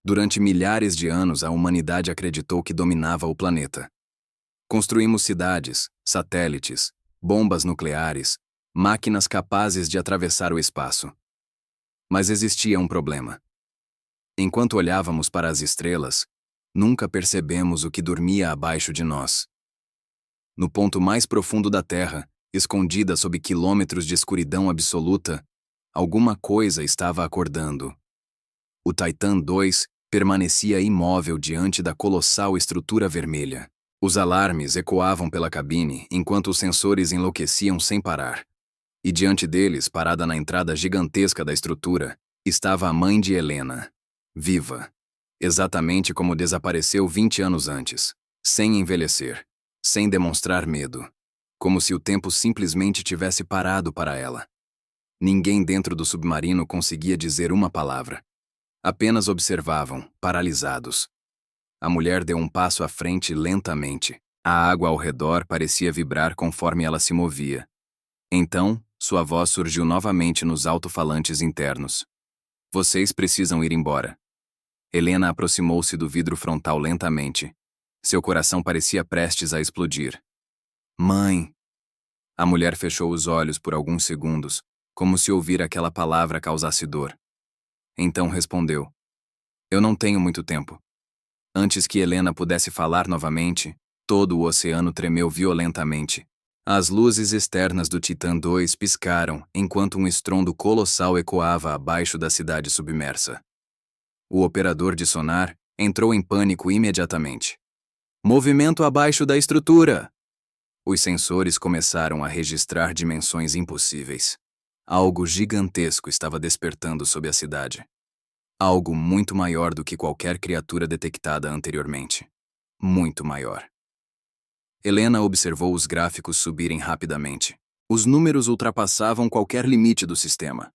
Durante milhares de anos, a humanidade acreditou que dominava o planeta. Construímos cidades, satélites, bombas nucleares, máquinas capazes de atravessar o espaço. Mas existia um problema. Enquanto olhávamos para as estrelas, nunca percebemos o que dormia abaixo de nós. No ponto mais profundo da Terra, escondida sob quilômetros de escuridão absoluta, alguma coisa estava acordando. O Titan II permanecia imóvel diante da colossal estrutura vermelha. Os alarmes ecoavam pela cabine enquanto os sensores enlouqueciam sem parar. E diante deles, parada na entrada gigantesca da estrutura, estava a mãe de Helena, viva. Exatamente como desapareceu 20 anos antes, sem envelhecer, sem demonstrar medo. Como se o tempo simplesmente tivesse parado para ela. Ninguém dentro do submarino conseguia dizer uma palavra. Apenas observavam, paralisados. A mulher deu um passo à frente lentamente. A água ao redor parecia vibrar conforme ela se movia. Então, sua voz surgiu novamente nos alto-falantes internos. Vocês precisam ir embora. Helena aproximou-se do vidro frontal lentamente. Seu coração parecia prestes a explodir. Mãe! A mulher fechou os olhos por alguns segundos, como se ouvir aquela palavra causasse dor. Então respondeu. Eu não tenho muito tempo. Antes que Helena pudesse falar novamente, todo o oceano tremeu violentamente. As luzes externas do Titan II piscaram enquanto um estrondo colossal ecoava abaixo da cidade submersa. O operador de sonar entrou em pânico imediatamente. Movimento abaixo da estrutura! Os sensores começaram a registrar dimensões impossíveis. Algo gigantesco estava despertando sob a cidade. Algo muito maior do que qualquer criatura detectada anteriormente. Muito maior. Helena observou os gráficos subirem rapidamente. Os números ultrapassavam qualquer limite do sistema.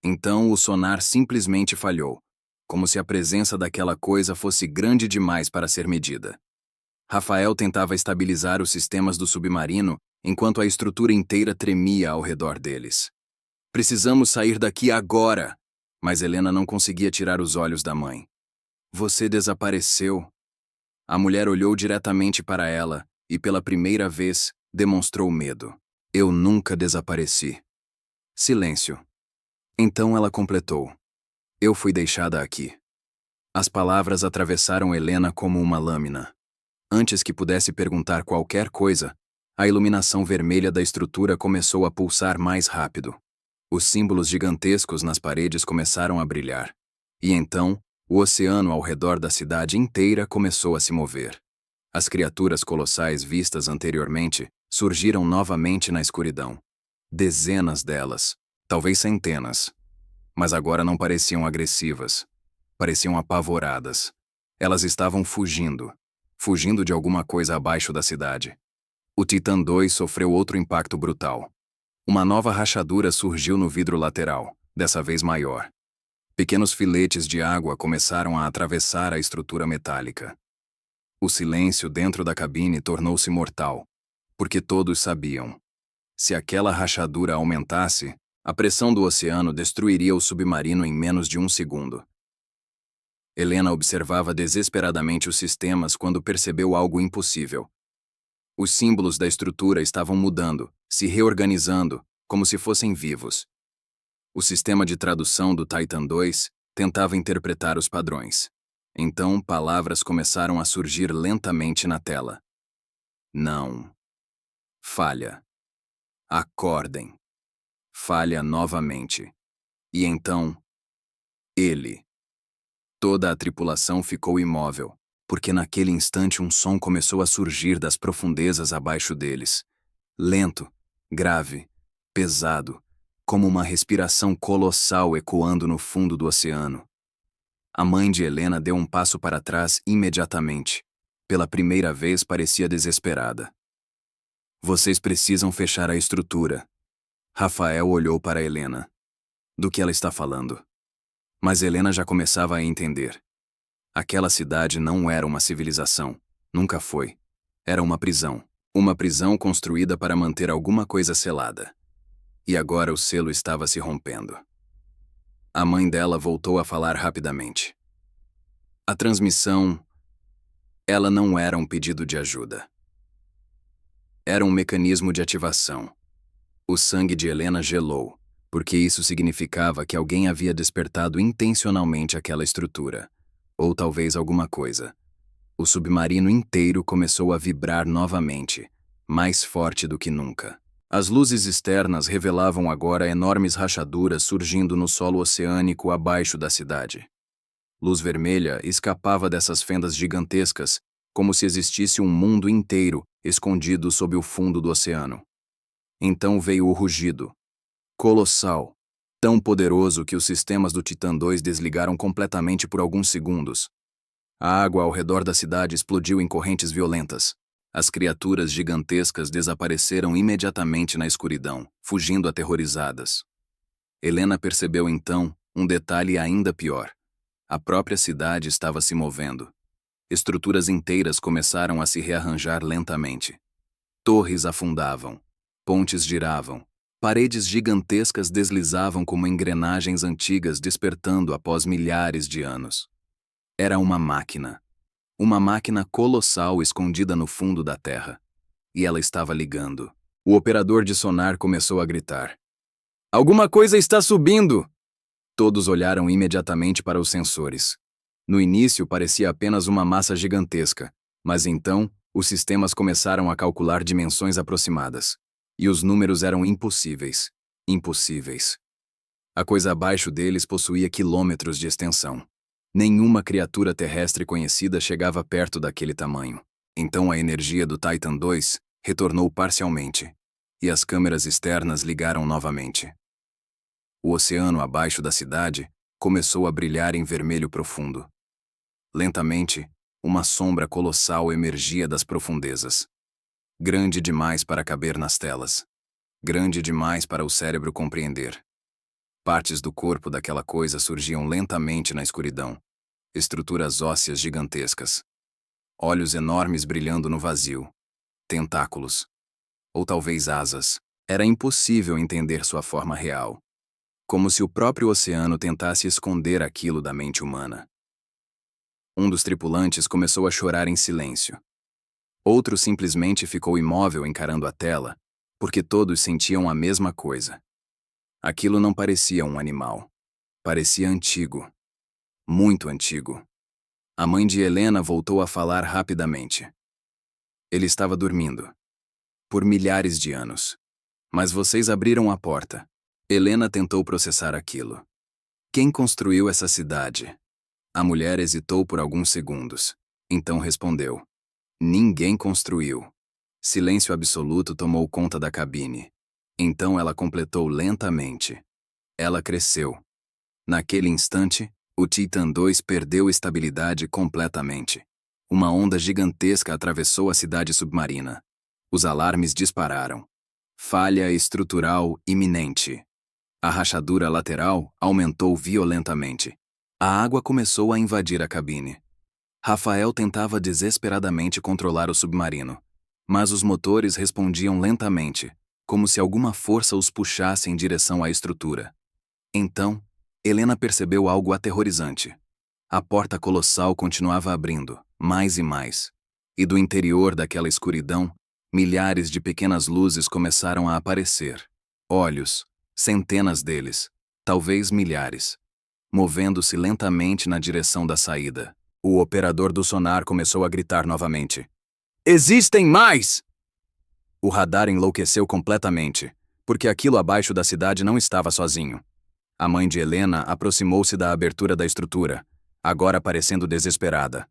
Então o sonar simplesmente falhou, como se a presença daquela coisa fosse grande demais para ser medida. Rafael tentava estabilizar os sistemas do submarino enquanto a estrutura inteira tremia ao redor deles. Precisamos sair daqui agora! Mas Helena não conseguia tirar os olhos da mãe. Você desapareceu. A mulher olhou diretamente para ela e, pela primeira vez, demonstrou medo. Eu nunca desapareci. Silêncio. Então ela completou. Eu fui deixada aqui. As palavras atravessaram Helena como uma lâmina. Antes que pudesse perguntar qualquer coisa, a iluminação vermelha da estrutura começou a pulsar mais rápido. Os símbolos gigantescos nas paredes começaram a brilhar. E então, o oceano ao redor da cidade inteira começou a se mover. As criaturas colossais vistas anteriormente surgiram novamente na escuridão. Dezenas delas, talvez centenas. Mas agora não pareciam agressivas. Pareciam apavoradas. Elas estavam fugindo. Fugindo de alguma coisa abaixo da cidade. O Titan II sofreu outro impacto brutal. Uma nova rachadura surgiu no vidro lateral, dessa vez maior. Pequenos filetes de água começaram a atravessar a estrutura metálica. O silêncio dentro da cabine tornou-se mortal, porque todos sabiam. Se aquela rachadura aumentasse, a pressão do oceano destruiria o submarino em menos de um segundo. Helena observava desesperadamente os sistemas quando percebeu algo impossível. Os símbolos da estrutura estavam mudando, se reorganizando, como se fossem vivos. O sistema de tradução do Titan II tentava interpretar os padrões. Então, palavras começaram a surgir lentamente na tela. Não. Falha. Acordem. Falha novamente. E então, ele. Toda a tripulação ficou imóvel, porque naquele instante um som começou a surgir das profundezas abaixo deles. Lento, grave, pesado, como uma respiração colossal ecoando no fundo do oceano. A mãe de Helena deu um passo para trás imediatamente. Pela primeira vez parecia desesperada. Vocês precisam fechar a estrutura. Rafael olhou para Helena. Do que ela está falando? Mas Helena já começava a entender. Aquela cidade não era uma civilização. Nunca foi. Era uma prisão. Uma prisão construída para manter alguma coisa selada. E agora o selo estava se rompendo. A mãe dela voltou a falar rapidamente. A transmissão, ela não era um pedido de ajuda. Era um mecanismo de ativação. O sangue de Helena gelou, porque isso significava que alguém havia despertado intencionalmente aquela estrutura. Ou talvez alguma coisa. O submarino inteiro começou a vibrar novamente, mais forte do que nunca. As luzes externas revelavam agora enormes rachaduras surgindo no solo oceânico abaixo da cidade. Luz vermelha escapava dessas fendas gigantescas, como se existisse um mundo inteiro escondido sob o fundo do oceano. Então veio o rugido. Colossal. Tão poderoso que os sistemas do Titã 2 desligaram completamente por alguns segundos. A água ao redor da cidade explodiu em correntes violentas. As criaturas gigantescas desapareceram imediatamente na escuridão, fugindo aterrorizadas. Helena percebeu então um detalhe ainda pior. A própria cidade estava se movendo. Estruturas inteiras começaram a se rearranjar lentamente. Torres afundavam, pontes giravam, paredes gigantescas deslizavam como engrenagens antigas despertando após milhares de anos. Era uma máquina. Uma máquina colossal escondida no fundo da terra. E ela estava ligando. O operador de sonar começou a gritar. Alguma coisa está subindo! Todos olharam imediatamente para os sensores. No início parecia apenas uma massa gigantesca, mas então os sistemas começaram a calcular dimensões aproximadas. E os números eram impossíveis. Impossíveis. A coisa abaixo deles possuía quilômetros de extensão. Nenhuma criatura terrestre conhecida chegava perto daquele tamanho. Então a energia do Titan 2 retornou parcialmente, e as câmeras externas ligaram novamente. O oceano abaixo da cidade começou a brilhar em vermelho profundo. Lentamente, uma sombra colossal emergia das profundezas. Grande demais para caber nas telas. Grande demais para o cérebro compreender. Partes do corpo daquela coisa surgiam lentamente na escuridão. Estruturas ósseas gigantescas. Olhos enormes brilhando no vazio. Tentáculos. Ou talvez asas. Era impossível entender sua forma real. Como se o próprio oceano tentasse esconder aquilo da mente humana. Um dos tripulantes começou a chorar em silêncio. Outro simplesmente ficou imóvel encarando a tela, porque todos sentiam a mesma coisa. Aquilo não parecia um animal. Parecia antigo. Muito antigo. A mãe de Helena voltou a falar rapidamente. Ele estava dormindo. Por milhares de anos. Mas vocês abriram a porta. Helena tentou processar aquilo. Quem construiu essa cidade? A mulher hesitou por alguns segundos. Então respondeu. Ninguém construiu. Silêncio absoluto tomou conta da cabine. Então ela completou lentamente. Ela cresceu. Naquele instante, o Titan 2 perdeu estabilidade completamente. Uma onda gigantesca atravessou a cidade submarina. Os alarmes dispararam. Falha estrutural iminente. A rachadura lateral aumentou violentamente. A água começou a invadir a cabine. Rafael tentava desesperadamente controlar o submarino, mas os motores respondiam lentamente, como se alguma força os puxasse em direção à estrutura. Então, Helena percebeu algo aterrorizante. A porta colossal continuava abrindo, mais e mais. E do interior daquela escuridão, milhares de pequenas luzes começaram a aparecer. Olhos, centenas deles, talvez milhares. Movendo-se lentamente na direção da saída. O operador do sonar começou a gritar novamente. Existem mais! O radar enlouqueceu completamente, porque aquilo abaixo da cidade não estava sozinho. A mãe de Helena aproximou-se da abertura da estrutura, agora parecendo desesperada.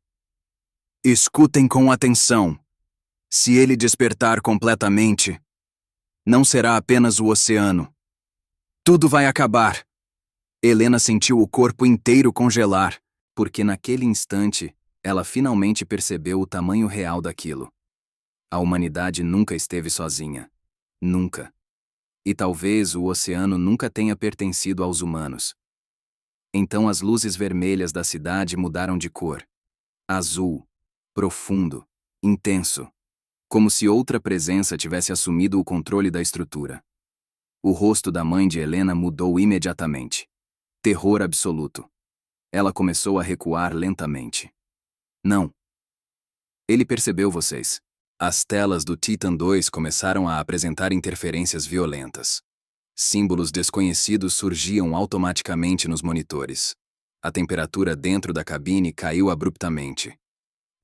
Escutem com atenção. Se ele despertar completamente, não será apenas o oceano. Tudo vai acabar. Helena sentiu o corpo inteiro congelar, porque naquele instante, ela finalmente percebeu o tamanho real daquilo. A humanidade nunca esteve sozinha. Nunca. E talvez o oceano nunca tenha pertencido aos humanos. Então as luzes vermelhas da cidade mudaram de cor. Azul. Profundo. Intenso. Como se outra presença tivesse assumido o controle da estrutura. O rosto da mãe de Helena mudou imediatamente. Terror absoluto. Ela começou a recuar lentamente. Não. Ele percebeu vocês. As telas do Titan 2 começaram a apresentar interferências violentas. Símbolos desconhecidos surgiam automaticamente nos monitores. A temperatura dentro da cabine caiu abruptamente.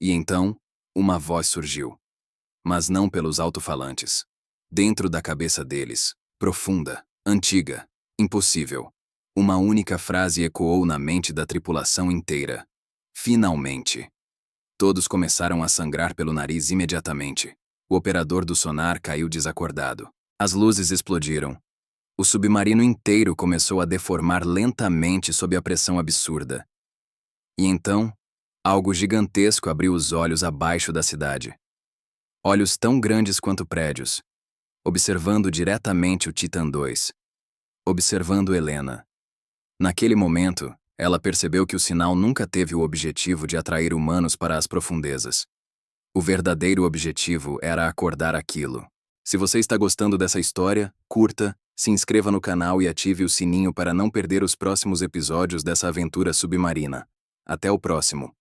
E então, uma voz surgiu. Mas não pelos alto-falantes. Dentro da cabeça deles, profunda, antiga, impossível. Uma única frase ecoou na mente da tripulação inteira. Finalmente. Todos começaram a sangrar pelo nariz imediatamente. O operador do sonar caiu desacordado. As luzes explodiram. O submarino inteiro começou a deformar lentamente sob a pressão absurda. E então, algo gigantesco abriu os olhos abaixo da cidade. Olhos tão grandes quanto prédios, observando diretamente o Titan 2. Observando Helena. Naquele momento, ela percebeu que o sinal nunca teve o objetivo de atrair humanos para as profundezas. O verdadeiro objetivo era acordar aquilo. Se você está gostando dessa história, curta, se inscreva no canal e ative o sininho para não perder os próximos episódios dessa aventura submarina. Até o próximo.